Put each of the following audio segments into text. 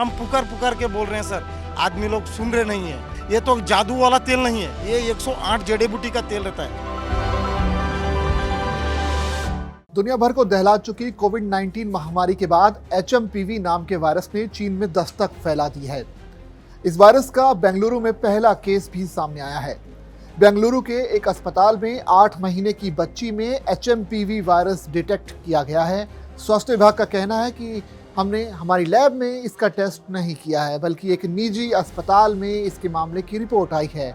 हम पुकार पुकार के बोल रहे हैं सर, आदमी लोग सुन रहे नहीं है। ये तो जादू वाला तेल नहीं है, ये 108 जड़ी बूटी का तेल रहता है। दुनिया भर को दहला चुकी कोविड-19 महामारी के बाद HMPV नाम के वायरस ने चीन में दस्तक फैला दी है। इस वायरस का बेंगलुरु में पहला केस भी सामने आया है। बेंगलुरु के एक अस्पताल में 8 महीने की बच्ची में HMPV वायरस डिटेक्ट किया गया है। स्वास्थ्य विभाग का कहना है कि हमने हमारी लैब में इसका टेस्ट नहीं किया है, बल्कि एक निजी अस्पताल में इसके मामले की रिपोर्ट आई है।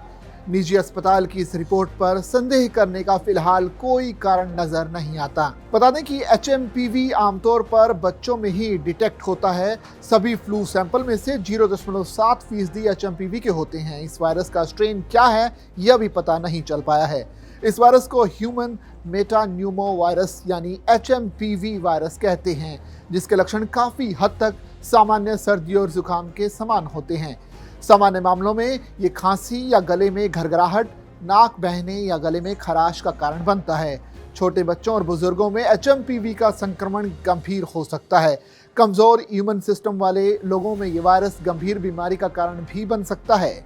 निजी अस्पताल की इस रिपोर्ट पर संदेह करने का फिलहाल कोई कारण नजर नहीं आता। बता दें कि HMPV आमतौर पर बच्चों में ही डिटेक्ट होता है। सभी फ्लू सैंपल में से 0.7% HMPV के होते हैं। इस वायरस का स्ट्रेन क्या है यह भी पता नहीं चल पाया है। इस वायरस को ह्यूमन मेटान्यूमो वायरस यानी HMPV वायरस कहते हैं, जिसके लक्षण काफी हद तक सामान्य सर्दी और जुकाम के समान होते हैं। सामान्य मामलों में ये खांसी या गले में घरघराहट, नाक बहने या गले में खराश का कारण बनता है। छोटे बच्चों और बुजुर्गों में HMPV का संक्रमण गंभीर हो सकता है। कमजोर इम्यून सिस्टम वाले लोगों में ये वायरस गंभीर बीमारी का कारण भी बन सकता है।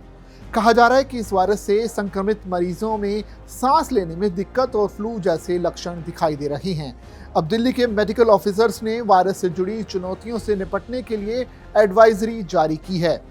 कहा जा रहा है कि इस वायरस से संक्रमित मरीजों में सांस लेने में दिक्कत और फ्लू जैसे लक्षण दिखाई दे रहे हैं। अब दिल्ली के मेडिकल ऑफिसर्स ने वायरस से जुड़ी चुनौतियों से निपटने के लिए एडवाइजरी जारी की है।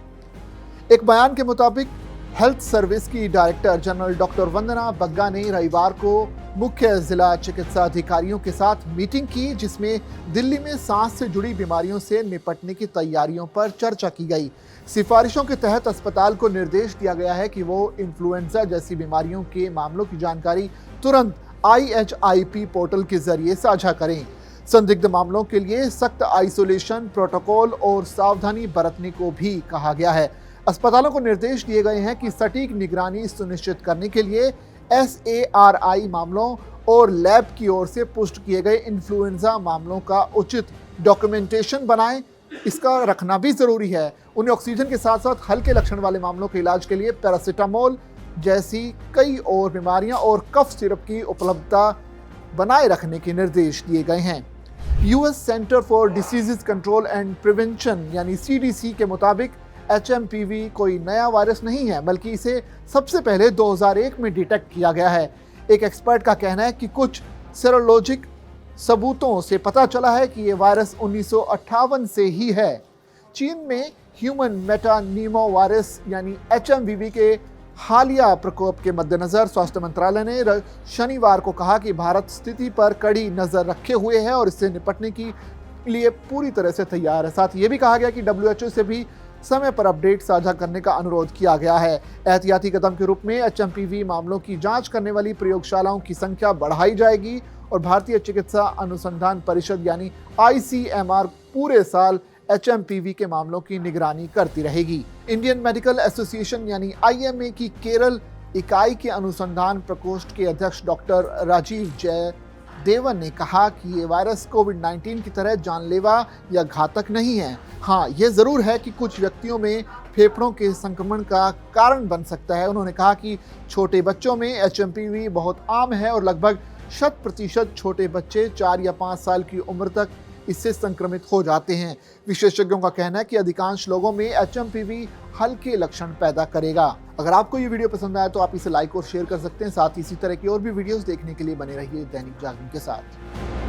एक बयान के मुताबिक हेल्थ सर्विस की डायरेक्टर जनरल डॉक्टर वंदना बग्गा ने रविवार को मुख्य जिला चिकित्सा अधिकारियों के साथ मीटिंग की, जिसमें दिल्ली में सांस से जुड़ी बीमारियों से निपटने की तैयारियों पर चर्चा की गई। सिफारिशों के तहत अस्पताल को निर्देश दिया गया है कि वो इन्फ्लुएंजा जैसी बीमारियों के मामलों की जानकारी तुरंत IHIP पोर्टल के जरिए साझा करें। संदिग्ध मामलों के लिए सख्त आइसोलेशन प्रोटोकॉल और सावधानी बरतने को भी कहा गया है। अस्पतालों को निर्देश दिए गए हैं कि सटीक निगरानी सुनिश्चित करने के लिए SARI मामलों और लैब की ओर से पुष्ट किए गए इन्फ्लुएंजा मामलों का उचित डॉक्यूमेंटेशन बनाएं। इसका रखना भी जरूरी है। उन्हें ऑक्सीजन के साथ साथ हल्के लक्षण वाले मामलों के इलाज के लिए पैरासीटामोल जैसी कई और बीमारियां और कफ सिरप की उपलब्धता बनाए रखने के निर्देश दिए गए हैं। US centre for diseases control and prevention यानी CDC के मुताबिक HMPV कोई नया वायरस नहीं है, बल्कि इसे सबसे पहले 2001 में डिटेक्ट किया गया है। एक एक्सपर्ट का कहना है कि कुछ सेरोलॉजिक सबूतों से पता चला है कि ये वायरस 1958 से ही है। चीन में ह्यूमन मेटान्यूमो वायरस यानी HMPV के हालिया प्रकोप के मद्देनजर स्वास्थ्य मंत्रालय ने शनिवार को कहा कि भारत स्थिति पर कड़ी नजर रखे हुए है और इससे निपटने के लिए पूरी तरह से तैयार है। साथ ये भी कहा गया कि WHO से भी समय पर अपडेट साझा करने का अनुरोध किया गया है। एहतियाती कदम के रूप में HMPV मामलों की जांच करने वाली प्रयोगशालाओं की संख्या बढ़ाई जाएगी और भारतीय चिकित्सा अनुसंधान परिषद यानी ICMR पूरे साल HMPV के मामलों की निगरानी करती रहेगी। इंडियन मेडिकल एसोसिएशन यानी IMA की केरल इकाई के अनुसंधान प्रकोष्ठ के अध्यक्ष डॉक्टर राजीव जयदेवन ने कहा कि ये वायरस कोविड-19 की तरह जानलेवा या घातक नहीं है। हाँ, ये जरूर है कि कुछ व्यक्तियों में फेफड़ों के संक्रमण का कारण बन सकता है। उन्होंने कहा कि छोटे बच्चों में HMPV बहुत आम है और लगभग 100% छोटे बच्चे 4 या 5 साल की उम्र तक इससे संक्रमित हो जाते हैं। विशेषज्ञों का कहना है कि अधिकांश लोगों में HMPV हल्के लक्षण पैदा करेगा। अगर आपको ये वीडियो पसंद आया तो आप इसे लाइक और शेयर कर सकते हैं। साथ ही इसी तरह की और भी वीडियोस देखने के लिए बने रहिए दैनिक जागरण के साथ।